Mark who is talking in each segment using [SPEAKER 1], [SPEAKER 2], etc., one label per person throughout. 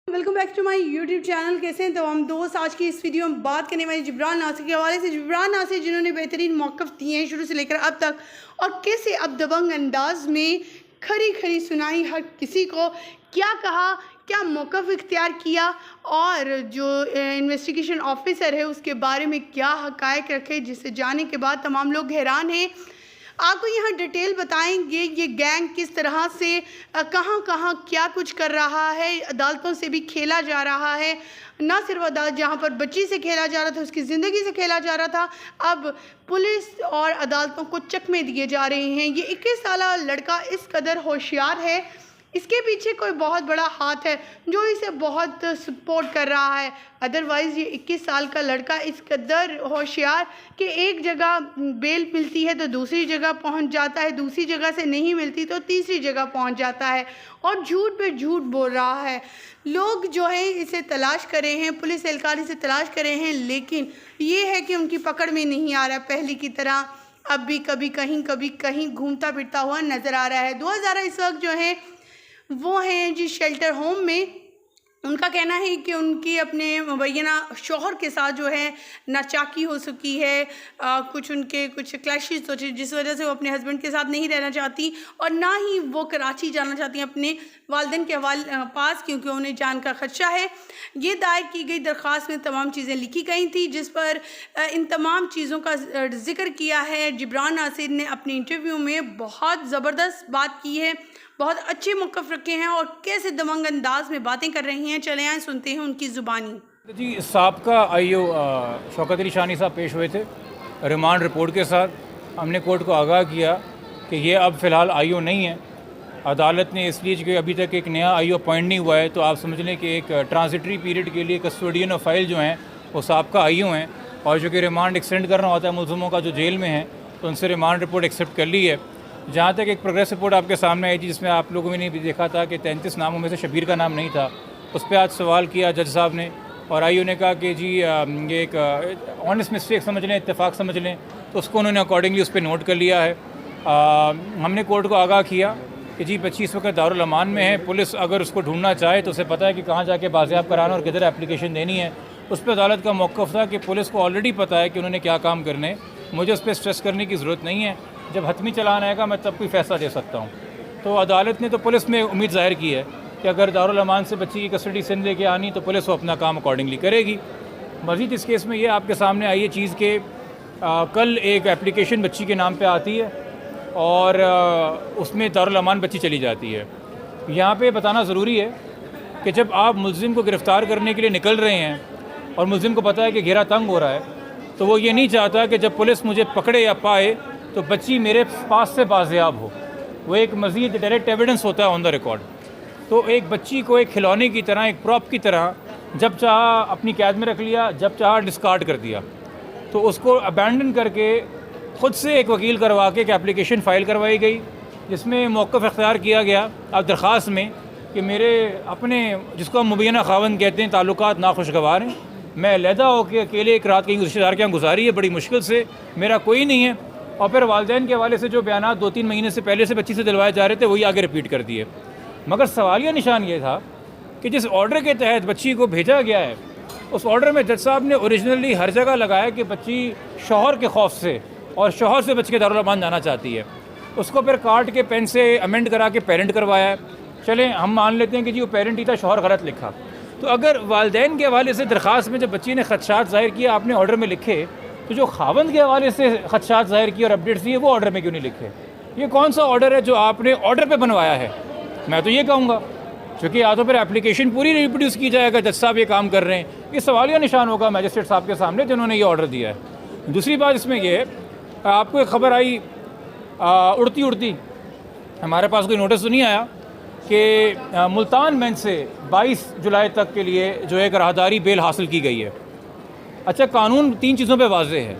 [SPEAKER 1] Welcome back to my YouTube channel. कैसे हैं तो हम दोस्त, आज की इस वीडियो में बात करने वाले जिब्रान नासिर के हवाले से। जिब्रान नासिर जिन्होंने बेहतरीन मौक़िफ़ दिए हैं शुरू से लेकर अब तक, और कैसे अब दबंग अंदाज में खरी खरी सुनाई, हर किसी को क्या कहा, क्या मौक़िफ़ इख्तियार किया, और जो इन्वेस्टिगेशन ऑफिसर है उसके बारे में क्या हक़ाइक़ रखे, जिसे जानने के बाद तमाम लोग हैरान हैं। आपको यहाँ डिटेल बताएंगे ये गैंग किस तरह से कहाँ कहाँ क्या कुछ कर रहा है। अदालतों से भी खेला जा रहा है, ना सिर्फ अदालत जहाँ पर बच्ची से खेला जा रहा था, उसकी ज़िंदगी से खेला जा रहा था, अब पुलिस और अदालतों को चकमे दिए जा रहे हैं। ये 21 साला लड़का इस कदर होशियार है, इसके पीछे कोई बहुत बड़ा हाथ है जो इसे बहुत सपोर्ट कर रहा है। अदरवाइज़ ये 21 साल का लड़का इस कदर होशियार कि एक जगह बेल मिलती है तो दूसरी जगह पहुंच जाता है, दूसरी जगह से नहीं मिलती तो तीसरी जगह पहुंच जाता है, और झूठ पे झूठ बोल रहा है। लोग जो है इसे तलाश कर रहे हैं, पुलिस एहलकार इसे तलाश कर रहे हैं, लेकिन ये है कि उनकी पकड़ में नहीं आ रहा पहले की तरह। अब भी कभी कहीं घूमता फिरता हुआ नज़र आ रहा है। 2000 इस वक्त जो है वो हैं जी शेल्टर होम में। उनका कहना है कि उनकी अपने मुबैना शौहर के साथ जो है नाचाकी हो चुकी है, कुछ क्लैशेस हो चुके, जिस वजह से वो अपने हस्बैंड के साथ नहीं रहना चाहती, और ना ही वो कराची जाना चाहती हैं अपने वालिदैन के पास, क्योंकि उन्हें जान का खदशा है। ये दायर की गई दरख्वास्त में तमाम चीज़ें लिखी गई थी, जिस पर इन तमाम चीज़ों का जिक्र किया है। जिब्रान नासिर ने अपने इंटरव्यू में बहुत ज़बरदस्त बात की है, बहुत अच्छे मौक़िफ़ रखे हैं, और कैसे दबंग अंदाज में बातें कर रही हैं। चले आए सुनते हैं उनकी ज़ुबानी।
[SPEAKER 2] जी, साबका आईओ शौकत अली शानी साहब पेश हुए थे रिमांड रिपोर्ट के साथ। हमने कोर्ट को आगाह किया कि ये अब फ़िलहाल आईओ नहीं है। अदालत ने इसलिए कि अभी तक एक नया आईओ अपॉइंट नहीं हुआ है, तो आप समझ लें कि एक ट्रांजिटरी पीरियड के लिए कस्टोडियन ऑफ फाइल जो हैं वो साबका आईओ हैं, और जो कि रिमांड एक्सटेंड करना होता है मुलज़िमों का जो जेल में हैं, तो उनसे रिमांड रिपोर्ट एक्सेप्ट कर ली है। जहाँ तक एक प्रोग्रेस रिपोर्ट आपके सामने आई थी, जिसमें आप लोगों ने भी देखा था कि 33 नामों में से शबीर का नाम नहीं था, उस पर आज सवाल किया जज साहब ने, और आईओ ने कहा कि जी ये एक ऑनेस्ट मिस्टेक समझ लें, इत्तेफाक समझ लें, तो उसको उन्होंने अकॉर्डिंगली उस पर नोट कर लिया है। हमने कोर्ट को आगाह किया कि जी 25 वक्त दारुल अमान में है, पुलिस अगर उसको ढूंढना चाहे तो उसे पता है कि कहाँ जाके बाज़ियाब कराना और किधर एप्लीकेशन देनी है। उस पर अदालत का मौक़िफ़ था कि पुलिस को ऑलरेडी पता है कि उन्होंने क्या काम करने, मुझे उस पर स्ट्रेस करने की ज़रूरत नहीं है। जब हतमी चलान आएगा मैं तब कोई फ़ैसला दे सकता हूँ। तो अदालत ने तो पुलिस में उम्मीद ज़ाहिर की है कि अगर दारुल अमान से बच्ची की कस्टडी सिंध लेके आनी तो पुलिस वो अपना काम अकॉर्डिंगली करेगी। मज़ीद इस केस में ये आपके सामने आई है चीज़ कि कल एक एप्लीकेशन बच्ची के नाम पे आती है, और उसमें दारुल अमान बच्ची चली जाती है। यहाँ पे बताना ज़रूरी है कि जब आप मुलज़िम को गिरफ़्तार करने के लिए निकल रहे हैं और मुलज़िम को पता है कि घेरा तंग हो रहा है, तो वो ये नहीं चाहता कि जब पुलिस मुझे पकड़े या पाए तो बच्ची मेरे पास से बाज़ियाब हो। वो एक मज़ीद डायरेक्ट एविडेंस होता है ऑन द रिकॉर्ड। तो एक बच्ची को एक खिलौने की तरह, एक प्रॉप की तरह जब चाहा अपनी कैद में रख लिया, जब चाहा डिस्कार्ड कर दिया, तो उसको अबैंडन करके ख़ुद से एक वकील करवा के एक एप्लीकेशन फ़ाइल करवाई गई, जिसमें मौक़िफ़ इख्तियार किया गया अब दरख्वास्त में कि मेरे अपने, जिसको हम मुबैना ख़ावंद कहते हैं, ताल्लुकात नाखुशगवार हैं, मैं अलहदा होकर अकेले एक रात कहीं रिश्तेदार के यहाँ गुजारी है बड़ी मुश्किल से, मेरा कोई नहीं है। और फिर वालिदैन के हवाले से जो बयान 2-3 महीने से पहले से बच्ची से दिलवाए जा रहे थे वही आगे रिपीट कर दिए। मगर सवालिया निशान ये था कि जिस ऑर्डर के तहत बच्ची को भेजा गया है, उस ऑर्डर में जज साहब ने ओरिजिनली हर जगह लगाया कि बच्ची शौहर के खौफ से और शौहर से बच के दारुल अमान जाना चाहती है। उसको फिर काट के पेन से अमेंड करा के पेरेंट करवाया है। चलें हम मान लेते हैं कि जी वो पेरेंट ही था, शौहर गलत लिखा। तो अगर वालिदैन के हवाले से दरख्वास्त में जब बच्ची ने खदशात ज़ाहिर किए आपने ऑर्डर में लिखे, तो जो खावंद के हवाले से खदशात ज़ाहिर किए और अपडेट्स दिए वो ऑर्डर में क्यों नहीं लिखे? ये कौन सा ऑर्डर है जो आपने ऑर्डर पे बनवाया है? मैं तो ये कहूँगा, क्योंकि या तो फिर एप्लीकेशन पूरी रिप्रोड्यूस की जाएगा, जज साहब ये काम कर रहे हैं, ये सवालिया निशान होगा मैजिस्ट्रेट साहब के सामने जिन्होंने ये ऑर्डर दिया है। दूसरी बात इसमें ये है, आपको एक ख़बर आई उड़ती उड़ती, हमारे पास कोई नोटिस तो नहीं आया कि मुल्तान बेंच से 22 जुलाई तक के लिए जो एक राहदारी बेल हासिल की गई है। अच्छा, कानून 3 चीज़ों पे वाज़ेह है।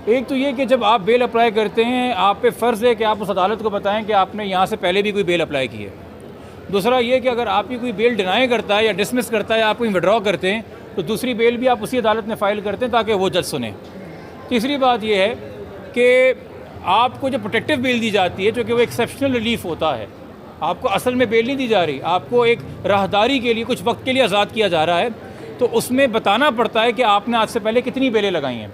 [SPEAKER 2] एक तो ये कि जब आप बेल अप्लाई करते हैं, आप पे फ़र्ज़ है कि आप उस अदालत को बताएं कि आपने यहाँ से पहले भी कोई बेल अप्लाई की है। दूसरा ये कि अगर आपकी कोई बेल डिनाई करता है या डिसमिस करता है या आप कोई विड्रॉ करते हैं, तो दूसरी बेल भी आप उसी अदालत में फ़ाइल करते हैं ताकि वो जज सुने। तीसरी बात यह है कि आपको जो प्रोटेक्टिव बेल दी जाती है, जो कि वो एक्सेप्शनल रिलीफ होता है, आपको असल में बेल नहीं दी जा रही, आपको एक राहदारी के लिए कुछ वक्त के लिए आज़ाद किया जा रहा है। तो उसमें बताना पड़ता है कि आपने आज से पहले कितनी बेलें लगाई हैं।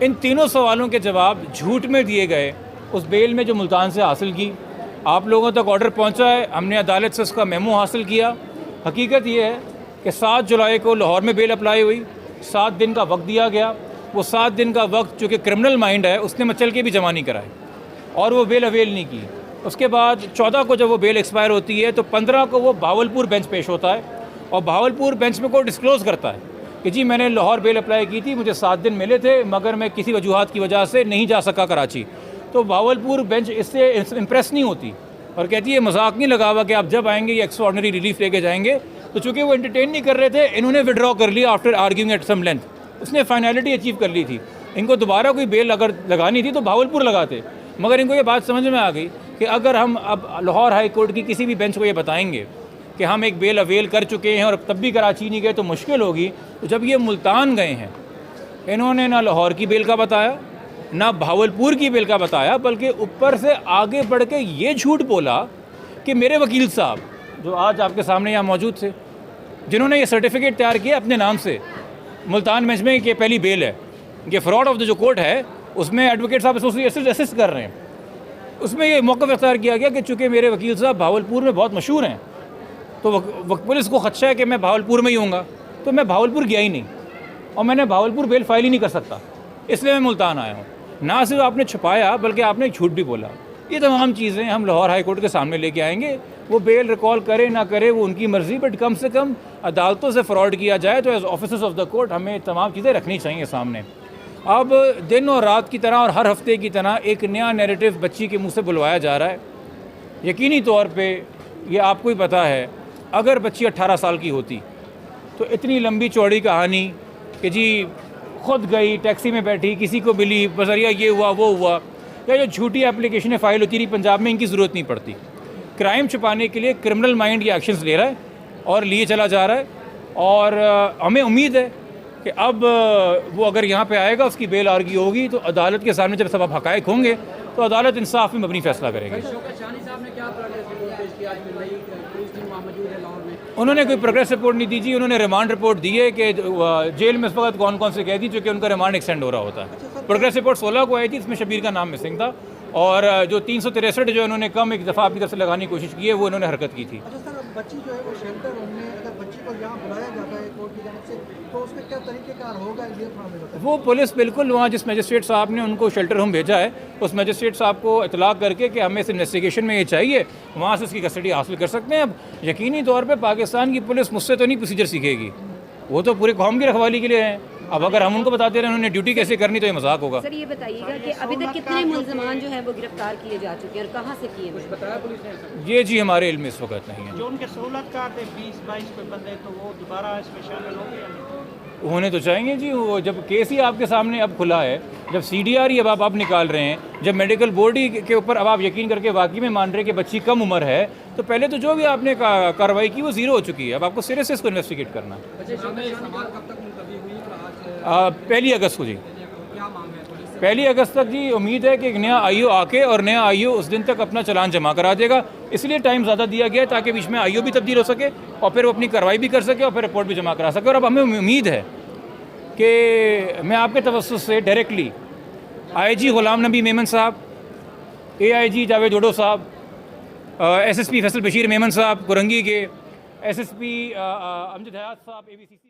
[SPEAKER 2] इन तीनों सवालों के जवाब झूठ में दिए गए उस बेल में जो मुल्तान से हासिल की। आप लोगों तक ऑर्डर पहुंचा है, हमने अदालत से उसका मेमो हासिल किया। हकीकत ये है कि 7 जुलाई को लाहौर में बेल अप्लाई हुई, 7 दिन का वक्त दिया गया। वो 7 दिन का वक्त चूँकि क्रिमिनल माइंड है, उसने मचल के भी जमा नहीं कराए और वो बेल अवेल नहीं की। उसके बाद 14 को जब वो बेल एक्सपायर होती है तो 15 को वो भावलपुर बेंच पेश होता है और भावलपुर बेंच में कोर्ट डिस्क्लोज़ करता है कि जी मैंने लाहौर बेल अप्लाई की थी, मुझे 7 दिन मिले थे, मगर मैं किसी वजूहात की वजह से नहीं जा सका कराची। तो भावलपुर बेंच इससे इम्प्रेस नहीं होती और कहती है मजाक नहीं लगा हुआ कि आप जब आएंगे ये एक्स्ट्रा ऑर्डिनरी रिलीफ लेके जाएंगे। तो चूँकि वो एंटरटेन नहीं कर रहे थे, इन्होंने विड्रॉ कर लिया after arguing at some length. उसने फाइनलिटी अचीव कर ली थी। इनको दोबारा कोई बेल अगर लगानी थी तो भावलपुर लगाते, मगर इनको ये बात समझ में आ गई कि अगर हम अब लाहौर हाई कोर्ट की किसी भी बेंच को ये बताएंगे कि हम एक बेल अवेल कर चुके हैं और तब भी कराची नहीं गए तो मुश्किल होगी। तो जब ये मुल्तान गए हैं, इन्होंने ना लाहौर की बेल का बताया ना भावलपुर की बेल का बताया, बल्कि ऊपर से आगे बढ़ के ये झूठ बोला कि मेरे वकील साहब जो आज आपके सामने यहाँ मौजूद थे, जिन्होंने ये सर्टिफिकेट तैयार किया अपने नाम से मुल्तान बेंच में कि पहली बेल है, ये फ्रॉड ऑफ द जो कोर्ट है उसमें एडवोकेट साहब असिस्ट कर रहे हैं, उसमें ये मौक़िफ़ इख्तियार किया गया कि चूँकि मेरे वकील साहब भावलपुर में बहुत मशहूर हैं तो पुलिस को खदशा है कि मैं भावलपुर में ही होऊंगा, तो मैं भावलपुर गया ही नहीं और मैंने भावलपुर बेल फाइल ही नहीं कर सकता, इसलिए मैं मुल्तान आया हूँ। ना सिर्फ आपने छुपाया बल्कि आपने झूठ भी बोला। ये तमाम चीज़ें हम लाहौर हाई कोर्ट के सामने लेके आएंगे। वो बेल रिकॉल करे ना करे वो उनकी मर्ज़ी, बट कम से कम अदालतों से फ्रॉड किया जाए तो as officers of the court हमें तमाम चीज़ें रखनी चाहिए सामने। अब दिन और रात की तरह और हर हफ्ते की तरह एक नया नैरेटिव बच्ची के मुंह से बुलवाया जा रहा है। यकीनी तौर पे ये आपको ही पता है, अगर बच्ची 18 साल की होती तो इतनी लंबी चौड़ी कहानी कि जी खुद गई, टैक्सी में बैठी, किसी को मिली, बजरिया ये हुआ वो हुआ, या जो झूठी एप्लीकेशनें फ़ाइल होती रही पंजाब में, इनकी ज़रूरत नहीं पड़ती। क्राइम छुपाने के लिए क्रिमिनल माइंड ये एक्शंस ले रहा है और लिए चला जा रहा है। और हमें उम्मीद है कि अब वो अगर यहाँ पे आएगा, उसकी बेल आर्गी होगी तो अदालत के सामने जब सब हक़ाइक़ होंगे तो अदालत इंसाफ में मबनी फैसला करेगी। उन्होंने कोई प्रोग्रेस रिपोर्ट नहीं दी जी, उन्होंने रिमांड रिपोर्ट दी है कि जेल में इस वक्त कौन कौन से कैदी चूँकि उनका रिमांड एक्सटेंड हो रहा होता है। प्रोग्रेस रिपोर्ट 16 को आई थी, इसमें शबीर का नाम मिसिंग था और जो 363 जो इन्होंने कम एक दफ़ा अपनी तरफ से लगाने की कोशिश की है वो इन्होंने हरकत की थी।
[SPEAKER 3] अच्छा सर, बच्ची जो है वो शेल्टर होम में, अगर बच्ची को यहाँ बुलाया जाता है कोर्ट की जानब से तो उसमें क्या तरीक़ेकार होगा ये थोड़ा बताइए। वो
[SPEAKER 2] पुलिस बिल्कुल वहाँ जिस मजिस्ट्रेट साहब ने उनको शेल्टर होम भेजा है उस मजिस्ट्रेट साहब को इतलाक़ करके कि हमें इस इन्वेस्टिगेशन में ये चाहिए, वहाँ से उसकी कस्टडी हासिल कर सकते हैं। अब यकीनी तौर पर पाकिस्तान की पुलिस मुझसे तो नहीं प्रोसीजर सीखेगी, वो तो पूरे कौम की रखवाली के लिए हैं। अब अगर हम उनको बताते रहे उन्होंने ड्यूटी कैसे करनी तो ये मजाक होगा।
[SPEAKER 4] सर ये बताइएगा कि अभी तक कितने मुल्ज़िमान जो हैं वो गिरफ्तार किए जा चुके हैं और कहाँ से किए? कुछ बताया पुलिस ने?
[SPEAKER 2] ये जी हमारे इल्म में इस वक्त नहीं है।
[SPEAKER 3] जो उनके सहूलतकार थे 20-22 पे बंदे, तो वो दोबारा इसमें शामिल होंगे या नहीं?
[SPEAKER 2] होने तो चाहिए जी। वो जब केस ही आपके सामने अब खुला है, जब CDR ही अब आप निकाल रहे हैं, जब मेडिकल बोर्ड ही के ऊपर अब आप यकीन करके वाकई में मान रहे हैं कि बच्ची कम उम्र है, तो पहले तो जो भी आपने कार्रवाई की वो ज़ीरो हो चुकी है। अब आपको सिरे से इसको इन्वेस्टिगेट करना है। 1 अगस्त को जी, 1 अगस्त तक जी उम्मीद है कि एक नया IO आके और नया IO उस दिन तक अपना चालान जमा करा देगा। इसलिए टाइम ज़्यादा दिया गया है ताकि बीच में IO भी तब्दील हो सके और फिर वो अपनी कार्रवाई भी कर सके और फिर रिपोर्ट भी जमा करा सके। और अब हमें उम्मीद है कि मैं आपके तवज्जुह से डायरेक्टली IG ग़ुलाम नबी मेमन साहब, AIG जावेद ओडो साहब, SSP फैसल बशीर मेमन साहब कुरंगी के, SSP अमजद हयात साहब ABCC